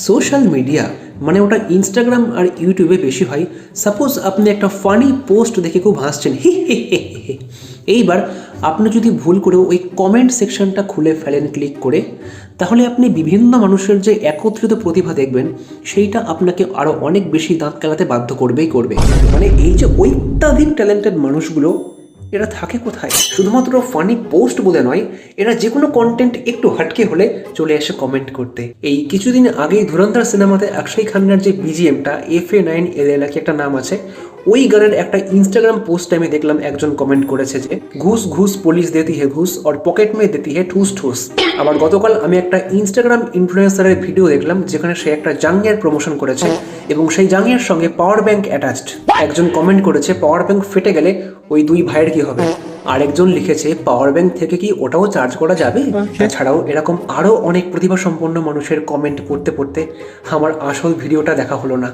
Social media মানে ওটা Instagram আর ইউটিউবে বেশি হয়। সাপোজ আপনি একটা ফানি পোস্ট দেখে খুব হাসছেন, হি হি হি হি হি। এইবার আপনি যদি ভুল করেও ওই কমেন্ট সেকশনটা খুলে ফেলেন ক্লিক করে, তাহলে আপনি বিভিন্ন মানুষের যে একত্রিত প্রতিভা দেখবেন, সেইটা আপনাকে আরও অনেক বেশি দাঁত কেলাতে বাধ্য করবেই করবে। মানে এই যে অত্যাধিক ট্যালেন্টেড মানুষগুলো, এরা থাকে কোথায়? শুধুমাত্র ফানি পোস্ট বলে নয়, এরা যে কোনো কন্টেন্ট একটু হাটকে হলে চলে এসে কমেন্ট করতে। এই কিছুদিন আগেই ধুরন্ধর সিনেমাতে অক্ষয় খান্নার যে বিজিএমটা FA9LL কি একটা নাম আছে, ওই গানের একটা ইনস্টাগ্রাম পোস্ট আমি দেখলাম, একজন কমেন্ট করেছে যে ঘুষ ঘুষ পুলিশ দেতি হে ঘুষ और পকেট মে দেতি হে ঠুস ঠুস। আবার গতকাল আমি একটা ইনস্টাগ্রাম ইনফ্লুয়েন্সারের ভিডিও দেখলাম যেখানে সে একটা জাঙ্গিয়ার প্রমোশন করেছে এবং সেই জাঙ্গিয়ার সঙ্গে পাওয়ার ব্যাংক অ্যাটাচড। একজন কমেন্ট করেছে পাওয়ার ব্যাংক ফেটে গেলে ওই দুই ভাইয়ের কি হবে? আরেকজন লিখেছে পাওয়ার ব্যাংক থেকে কি ওটাও চার্জ করা যাবে? এছাড়াও এরকম আরও অনেক প্রতিভা সম্পন্ন মানুষের কমেন্ট পড়তে পড়তে আমার আসল ভিডিওটা দেখা হলো না।